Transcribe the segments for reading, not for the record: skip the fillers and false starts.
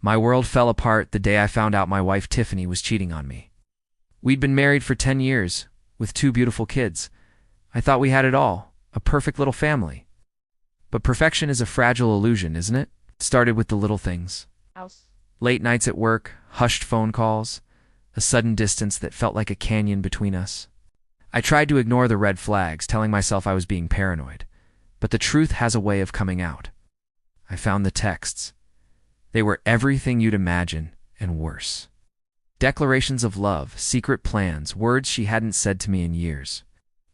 My world fell apart the day I found out my wife Tiffany was cheating on me. We'd been married for 10 years, with 2 beautiful kids. I thought we had it all, a perfect little family. But perfection is a fragile illusion, isn't it? It started with the little things. House. Late nights at work, hushed phone calls, a sudden distance that felt like a canyon between us. I tried to ignore the red flags, telling myself I was being paranoid. But the truth has a way of coming out. I found the texts. They were everything you'd imagine, and worse. Declarations of love, secret plans, words she hadn't said to me in years.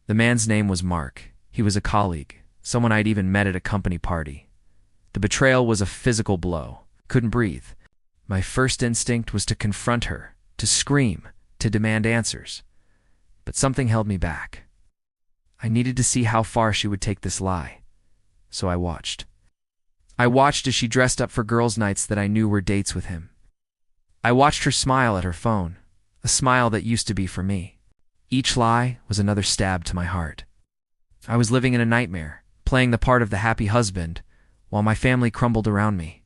The man's name was Mark. He was a colleague, someone I'd even met at a company party. The betrayal was a physical blow. Couldn't breathe. My first instinct was to confront her, to scream, to demand answers. But something held me back. I needed to see how far she would take this lie. So I watched. I watched as she dressed up for girls' nights that I knew were dates with him. I watched her smile at her phone, a smile that used to be for me. Each lie was another stab to my heart. I was living in a nightmare, playing the part of the happy husband, while my family crumbled around me.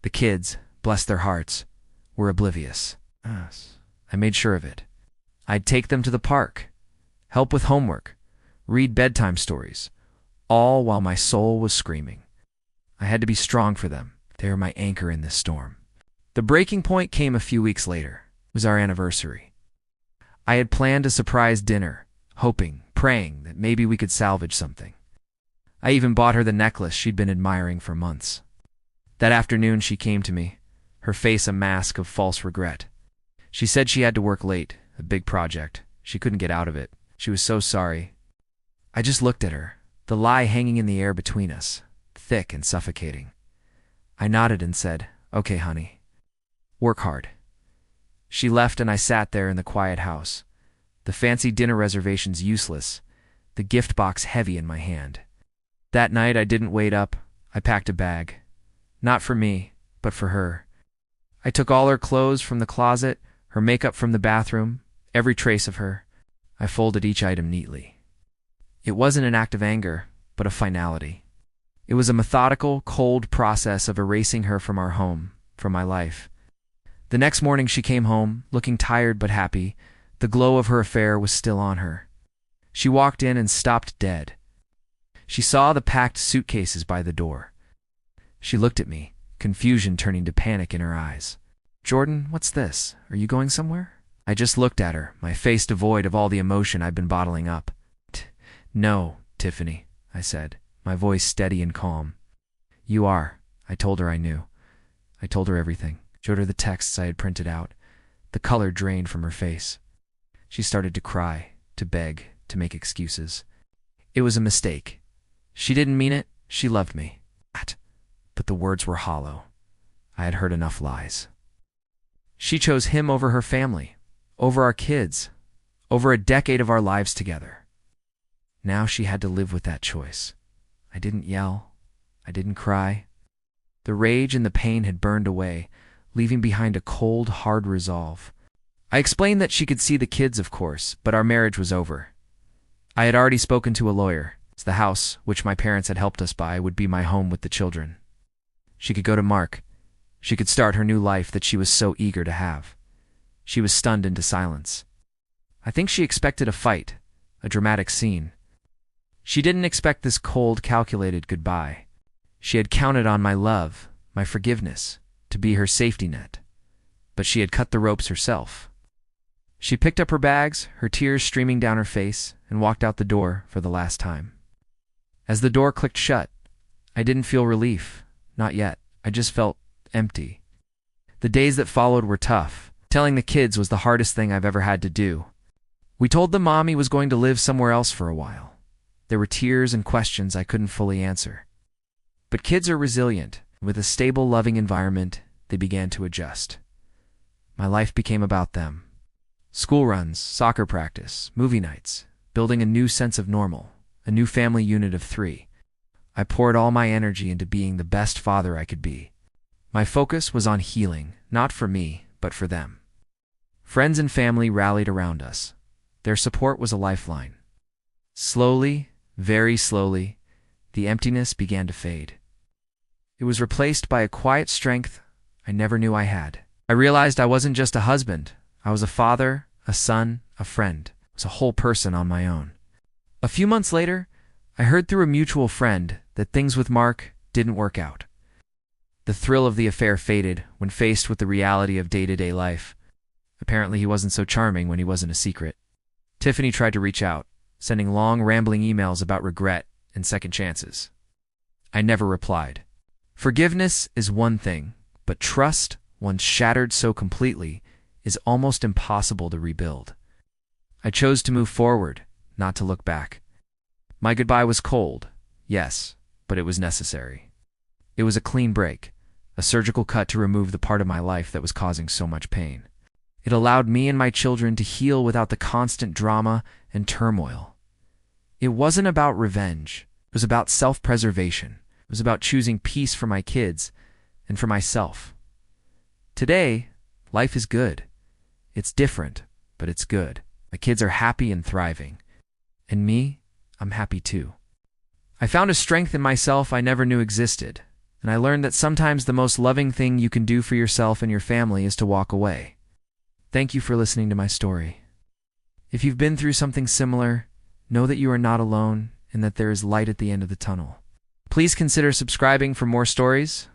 The kids, bless their hearts, were oblivious. I made sure of it. I'd take them to the park, help with homework, read bedtime stories, all while my soul was screaming. I had to be strong for them. They were my anchor in this storm. The breaking point came a few weeks later. It was our anniversary. I had planned a surprise dinner, hoping, praying that maybe we could salvage something. I even bought her the necklace she'd been admiring for months. That afternoon she came to me, her face a mask of false regret. She said she had to work late, a big project. She couldn't get out of it. She was so sorry. I just looked at her, the lie hanging in the air between us, thick and suffocating. I nodded and said, "Okay, honey. Work hard." She left and I sat there in the quiet house, the fancy dinner reservations useless, the gift box heavy in my hand. That night I didn't wait up. I packed a bag. Not for me, but for her. I took all her clothes from the closet, her makeup from the bathroom, every trace of her. I folded each item neatly. It wasn't an act of anger, but of finality. It was a methodical, cold process of erasing her from our home, from my life. The next morning she came home, looking tired but happy. The glow of her affair was still on her. She walked in and stopped dead. She saw the packed suitcases by the door. She looked at me, confusion turning to panic in her eyes. "Jordan, what's this? Are you going somewhere?" I just looked at her, my face devoid of all the emotion I'd been bottling up. "No, Tiffany," I said, my voice steady and calm. "You are." I told her I knew. I told her everything. Showed her the texts I had printed out. The color drained from her face. She started to cry, to beg, to make excuses. It was a mistake. She didn't mean it. She loved me. But the words were hollow. I had heard enough lies. She chose him over her family, over our kids, over a decade of our lives together. Now she had to live with that choice. I didn't yell. I didn't cry. The rage and the pain had burned away, leaving behind a cold, hard resolve. I explained that she could see the kids, of course, but our marriage was over. I had already spoken to a lawyer. The house, which my parents had helped us buy, would be my home with the children. She could go to Mark. She could start her new life that she was so eager to have. She was stunned into silence. I think she expected a fight, a dramatic scene. She didn't expect this cold, calculated goodbye. She had counted on my love, my forgiveness, to be her safety net. But she had cut the ropes herself. She picked up her bags, her tears streaming down her face, and walked out the door for the last time. As the door clicked shut, I didn't feel relief. Not yet. I just felt empty. The days that followed were tough. Telling the kids was the hardest thing I've ever had to do. We told them Mommy was going to live somewhere else for a while. There were tears and questions I couldn't fully answer. But kids are resilient. With a stable, loving environment, they began to adjust. My life became about them. School runs, soccer practice, movie nights, building a new sense of normal, a new family unit of 3. I poured all my energy into being the best father I could be. My focus was on healing, not for me, but for them. Friends and family rallied around us. Their support was a lifeline. Slowly, very slowly, the emptiness began to fade. It was replaced by a quiet strength I never knew I had. I realized I wasn't just a husband. I was a father, a son, a friend. I was a whole person on my own. A few months later, I heard through a mutual friend that things with Mark didn't work out. The thrill of the affair faded when faced with the reality of day-to-day life. Apparently, he wasn't so charming when he wasn't a secret. Tiffany tried to reach out, sending long, rambling emails about regret and second chances. I never replied. Forgiveness is one thing, but trust, once shattered so completely, is almost impossible to rebuild. I chose to move forward, not to look back. My goodbye was cold, yes, but it was necessary. It was a clean break, a surgical cut to remove the part of my life that was causing so much pain. It allowed me and my children to heal without the constant drama and turmoil. It wasn't about revenge. It was about self-preservation. It was about choosing peace for my kids and for myself. Today, life is good. It's different, but it's good. My kids are happy and thriving. And me, I'm happy too. I found a strength in myself I never knew existed, and I learned that sometimes the most loving thing you can do for yourself and your family is to walk away. Thank you for listening to my story. If you've been through something similar, know that you are not alone and that there is light at the end of the tunnel. Please consider subscribing for more stories.